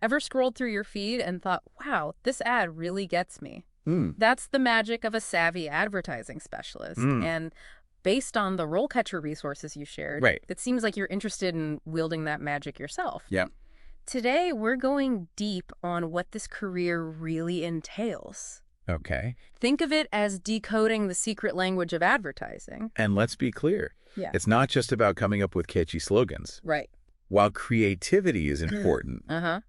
Ever scrolled through your feed and thought, wow, this ad really gets me? Hmm. That's the magic of a savvy advertising specialist. Mm. And based on the RoleCatcher resources you shared, Right. it seems like you're interested in wielding that magic yourself. Yeah. Today, we're going deep on what this career really entails. Okay. Think of it as decoding the secret language of advertising. And let's be clear. Yeah. It's not just about coming up with catchy slogans. Right. While creativity is important, Uh-huh.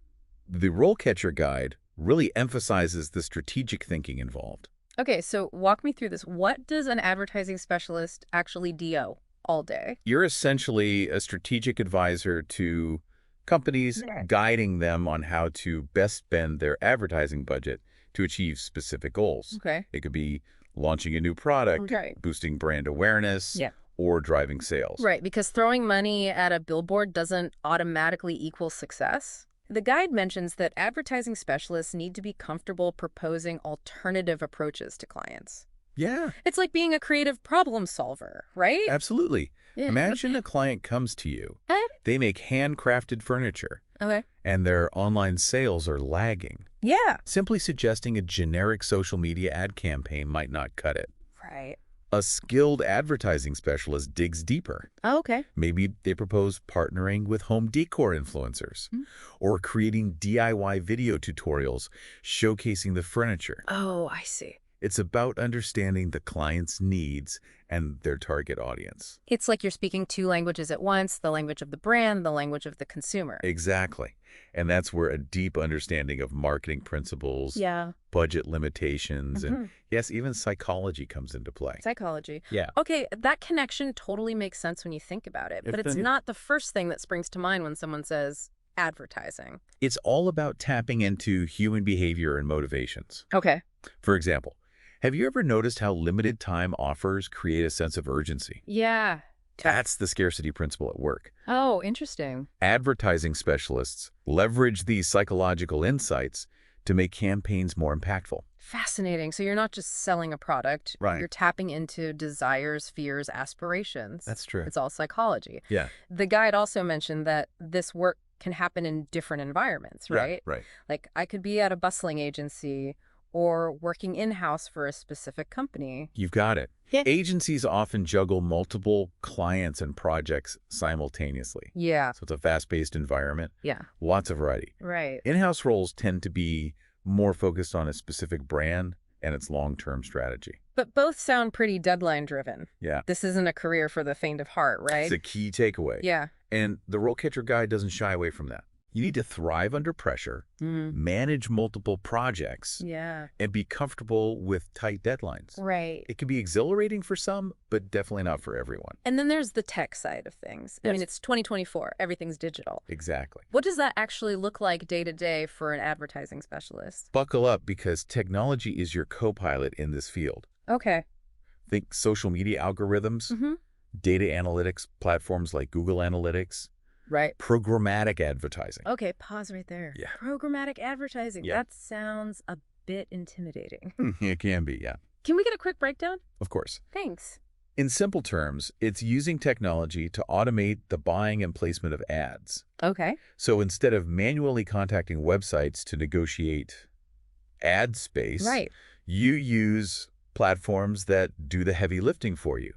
the RoleCatcher guide really emphasizes the strategic thinking involved. Okay, so walk me through this. What does an advertising specialist actually do all day? You're essentially a strategic advisor to companies, guiding them on how to best spend their advertising budget to achieve specific goals. Okay. It could be launching a new product, Okay. boosting brand awareness, Yeah. or driving sales. Right, because throwing money at a billboard doesn't automatically equal success. The guide mentions that advertising specialists need to be comfortable proposing alternative approaches to clients. Yeah, It's like being a creative problem solver, right? absolutely. Yeah. Imagine a client comes to you. Eh? They make handcrafted furniture, Okay. and their online sales are lagging. Yeah. Simply suggesting a generic social media ad campaign might not cut it. Right. A skilled advertising specialist digs deeper. Oh, okay. Maybe they propose partnering with home decor influencers or creating DIY video tutorials showcasing the furniture. Oh, I see. It's about understanding the client's needs and their target audience. It's like you're speaking two languages at once, the language of the brand, the language of the consumer. Exactly. And that's where a deep understanding of marketing principles, Yeah. budget limitations, and yes, even psychology comes into play. Psychology. Yeah. Okay, that connection totally makes sense when you think about it, but it's not the first thing that springs to mind when someone says advertising. It's all about tapping into human behavior and motivations. Okay. For example, have you ever noticed how limited time offers create a sense of urgency? Yeah. That's the scarcity principle at work. Oh, interesting. Advertising specialists leverage these psychological insights to make campaigns more impactful. Fascinating. So you're not just selling a product. Right. You're tapping into desires, fears, aspirations. That's true. It's all psychology. Yeah. The guide also mentioned that this work can happen in different environments, right? Right. Like I could be at a bustling agency or working in-house for a specific company. You've got it. Yeah. Agencies often juggle multiple clients and projects simultaneously. Yeah. So it's a fast-paced environment, Yeah. lots of variety. Right. In-house roles tend to be more focused on a specific brand and its long-term strategy. But both sound pretty deadline-driven. Yeah. This isn't a career for the faint of heart, right? It's a key takeaway. Yeah. And the RoleCatcher guide doesn't shy away from that. You need to thrive under pressure, manage multiple projects, Yeah. and be comfortable with tight deadlines. Right. It can be exhilarating for some, but definitely not for everyone. And then there's the tech side of things. I mean, Yes. it's 2024. Everything's digital. Exactly. What does that actually look like day to day for an advertising specialist? Buckle up because technology is your co-pilot in this field. Okay. Think social media algorithms, data analytics platforms like Google Analytics, Right. programmatic advertising. Okay, pause right there. Yeah. Programmatic advertising. Yeah. That sounds a bit intimidating. It can be, yeah. Can we get a quick breakdown? Of course. Thanks. In simple terms, it's using technology to automate the buying and placement of ads. Okay. So instead of manually contacting websites to negotiate ad space, Right. you use platforms that do the heavy lifting for you,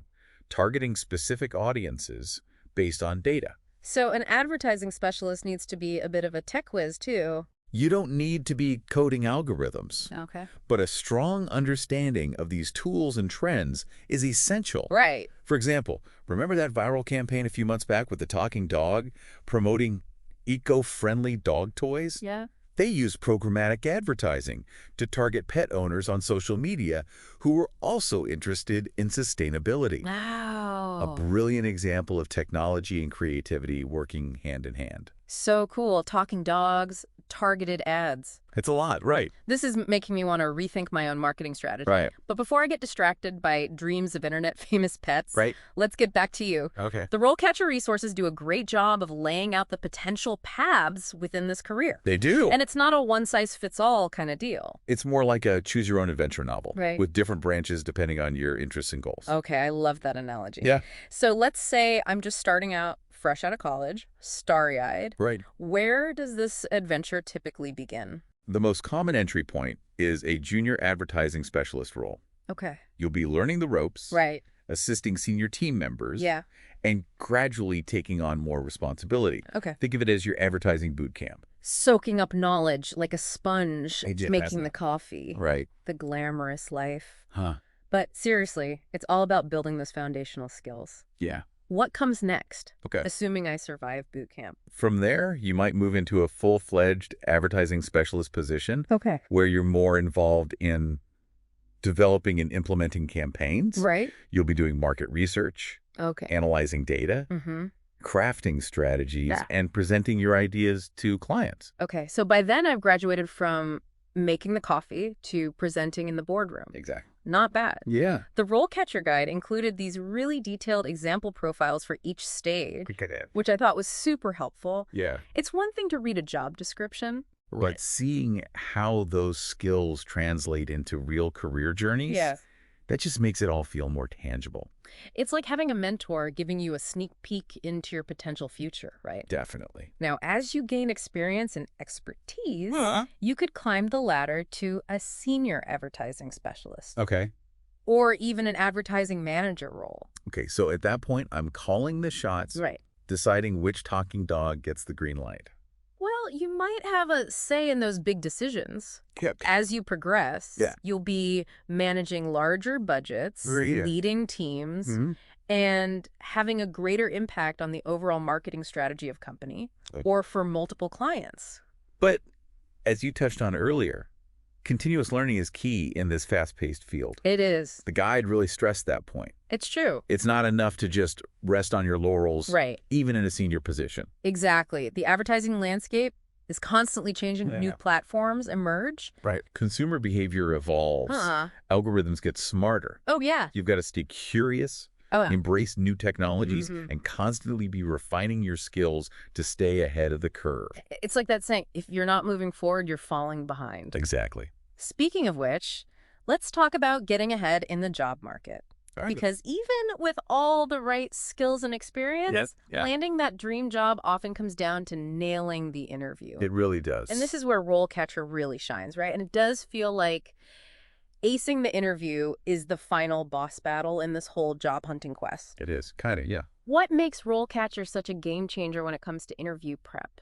targeting specific audiences based on data. So an advertising specialist needs to be a bit of a tech whiz, too. You don't need to be coding algorithms, Okay. but a strong understanding of these tools and trends is essential. Right. For example, remember that viral campaign a few months back with the talking dog promoting eco-friendly dog toys? Yeah. They used programmatic advertising to target pet owners on social media who were also interested in sustainability. Wow. A brilliant example of technology and creativity working hand in hand. So cool. Talking dogs, targeted ads. It's a lot, right? This is making me want to rethink my own marketing strategy. Right. But before I get distracted by dreams of internet famous pets, Right. let's get back to you. Okay. The RoleCatcher resources do a great job of laying out the potential paths within this career. They do. And it's not a one-size-fits-all kind of deal. It's more like a choose-your-own-adventure novel, Right. with different branches depending on your interests and goals. Okay, I love that analogy. Yeah. So let's say I'm just starting out fresh out of college, starry-eyed. Right. Where does this adventure typically begin? The most common entry point is a junior advertising specialist role. Okay. You'll be learning the ropes, Right. assisting senior team members, Yeah. and gradually taking on more responsibility. Okay. Think of it as your advertising boot camp. Soaking up knowledge like a sponge, making the coffee. Right. The glamorous life. Huh. But seriously, it's all about building those foundational skills. Yeah. What comes next? Okay. Assuming I survive boot camp. From there, you might move into a full-fledged advertising specialist position Okay. where you're more involved in developing and implementing campaigns. Right. You'll be doing market research, Okay. analyzing data, Mm-hmm. crafting strategies, Yeah. and presenting your ideas to clients. Okay. So by then I've graduated from making the coffee to presenting in the boardroom. Exactly. Not bad. Yeah. The RoleCatcher guide included these really detailed example profiles for each stage, which I thought was super helpful. Yeah. It's one thing to read a job description. But seeing how those skills translate into real career journeys, that just makes it all feel more tangible. It's like having a mentor giving you a sneak peek into your potential future, right? Definitely. Now, as you gain experience and expertise, you could climb the ladder to a senior advertising specialist Okay. or even an advertising manager role. Okay, so at that point, I'm calling the shots, Right. deciding which talking dog gets the green light. Well, you might have a say in those big decisions. As you progress, you'll be managing larger budgets, leading teams, and having a greater impact on the overall marketing strategy of company or for multiple clients. But as you touched on earlier, continuous learning is key in this fast-paced field. It is. The guide really stressed that point. It's true. It's not enough to just rest on your laurels, Right. even in a senior position. Exactly. The advertising landscape is constantly changing. New platforms emerge. Right. Consumer behavior evolves. Algorithms get smarter. Oh, yeah. You've got to stay curious, embrace new technologies, and constantly be refining your skills to stay ahead of the curve. It's like that saying, if you're not moving forward, you're falling behind. Exactly. Speaking of which, let's talk about getting ahead in the job market. Because even with all the right skills and experience, landing that dream job often comes down to nailing the interview. It really does. And this is where RoleCatcher really shines, right? And it does feel like acing the interview is the final boss battle in this whole job hunting quest. It is, kind of, yeah. What makes RoleCatcher such a game changer when it comes to interview prep?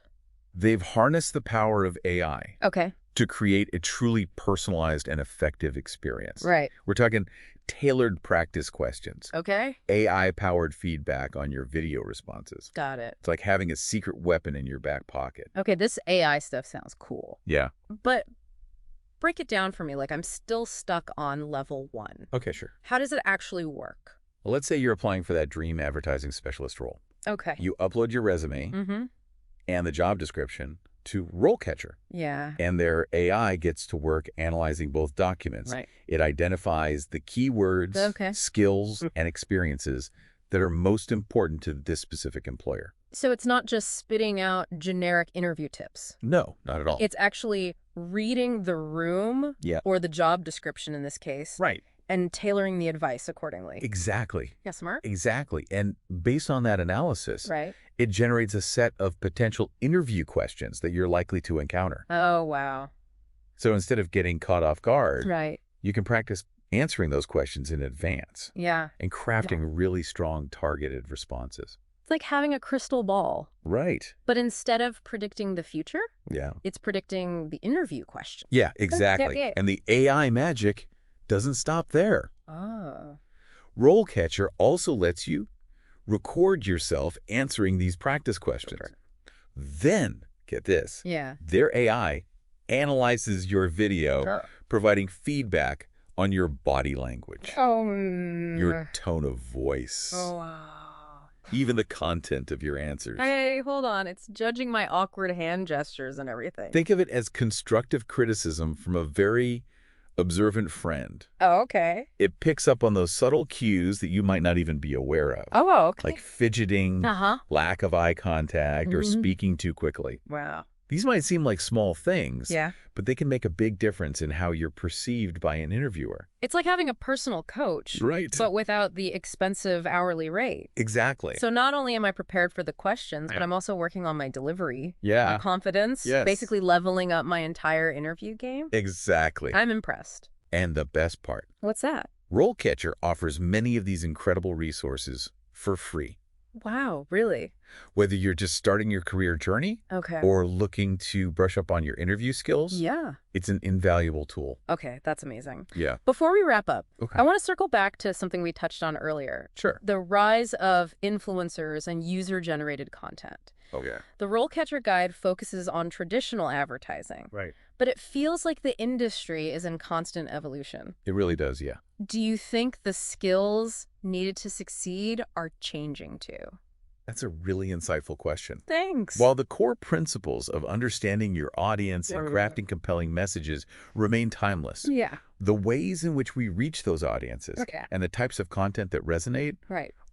They've harnessed the power of AI to create a truly personalized and effective experience. Right. We're talking tailored practice questions. Okay. AI-powered feedback on your video responses. Got it. It's like having a secret weapon in your back pocket. Okay, this AI stuff sounds cool. Yeah. But break it down for me. Like, I'm still stuck on level 1. Okay, sure. How does it actually work? Well, let's say you're applying for that dream advertising specialist role. Okay. You upload your resume and the job description to RoleCatcher. Yeah. And their AI gets to work analyzing both documents. Right. It identifies the keywords, skills, and experiences that are most important to this specific employer. So it's not just spitting out generic interview tips. No, not at all. It's actually reading the room or the job description in this case. Right. And tailoring the advice accordingly. Exactly. Yeah, smart. Exactly. And based on that analysis, Right. it generates a set of potential interview questions that you're likely to encounter. Oh, wow. So instead of getting caught off guard, Right. you can practice answering those questions in advance. Yeah. And crafting really strong targeted responses. It's like having a crystal ball. Right. But instead of predicting the future, Yeah. it's predicting the interview question. Yeah, exactly. Yeah. And the AI magic doesn't stop there. Oh. RoleCatcher also lets you record yourself answering these practice questions. Then, get this, their AI analyzes your video, providing feedback on your body language, your tone of voice, even the content of your answers. Hey, hold on. It's judging my awkward hand gestures and everything. Think of it as constructive criticism from a very observant friend. Oh, okay. It picks up on those subtle cues that you might not even be aware of. Oh, okay. Like fidgeting, lack of eye contact, or speaking too quickly. Wow. These might seem like small things, yeah, but they can make a big difference in how you're perceived by an interviewer. It's like having a personal coach, right? But without the expensive hourly rate. Exactly. So not only am I prepared for the questions, but I'm also working on my delivery, yeah, my confidence, basically leveling up my entire interview game. Exactly. I'm impressed. And the best part. What's that? RoleCatcher offers many of these incredible resources for free. Wow, really? Whether you're just starting your career journey or looking to brush up on your interview skills, it's an invaluable tool. Okay, that's amazing. Yeah. Before we wrap up, I want to circle back to something we touched on earlier. Sure. The rise of influencers and user-generated content. Okay. The RoleCatcher guide focuses on traditional advertising. Right. But it feels like the industry is in constant evolution. It really does, yeah. Do you think the skills needed to succeed are changing too? That's a really insightful question. Thanks. While the core principles of understanding your audience and crafting compelling messages remain timeless, the ways in which we reach those audiences and the types of content that resonate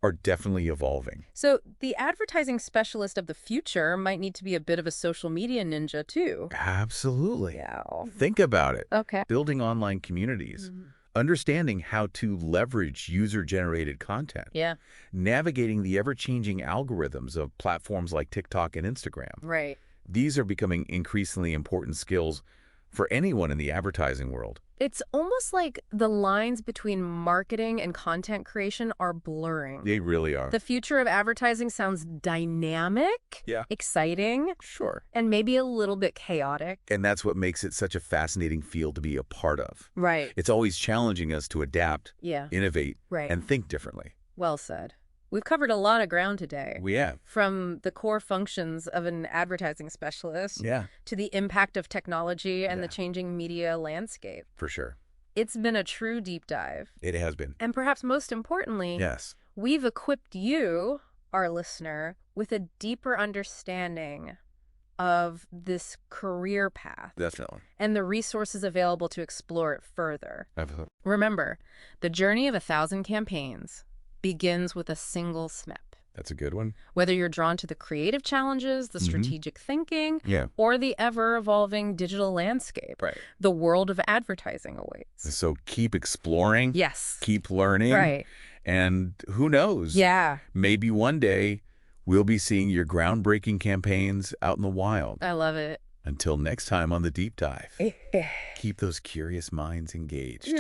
are definitely evolving. So the advertising specialist of the future might need to be a bit of a social media ninja too. Absolutely. Yeah. Think about it. Okay. Building online communities. Understanding how to leverage user-generated content. Yeah. Navigating the ever-changing algorithms of platforms like TikTok and Instagram. Right. These are becoming increasingly important skills for anyone in the advertising world. It's almost like the lines between marketing and content creation are blurring. They really are. The future of advertising sounds dynamic, exciting, and maybe a little bit chaotic. And that's what makes it such a fascinating field to be a part of. Right. It's always challenging us to adapt, innovate, and think differently. Well said. We've covered a lot of ground today. We have. From the core functions of an advertising specialist to the impact of technology and the changing media landscape. For sure. It's been a true deep dive. It has been. And perhaps most importantly, we've equipped you, our listener, with a deeper understanding of this career path. Definitely. And the resources available to explore it further. Absolutely. Remember, the journey of 1,000 campaigns begins with a single SMEP. That's a good one. Whether you're drawn to the creative challenges, the strategic thinking, or the ever-evolving digital landscape, the world of advertising awaits. So keep exploring. Yes. Keep learning. And who knows? Maybe one day we'll be seeing your groundbreaking campaigns out in the wild. I love it. Until next time on The Deep Dive, keep those curious minds engaged.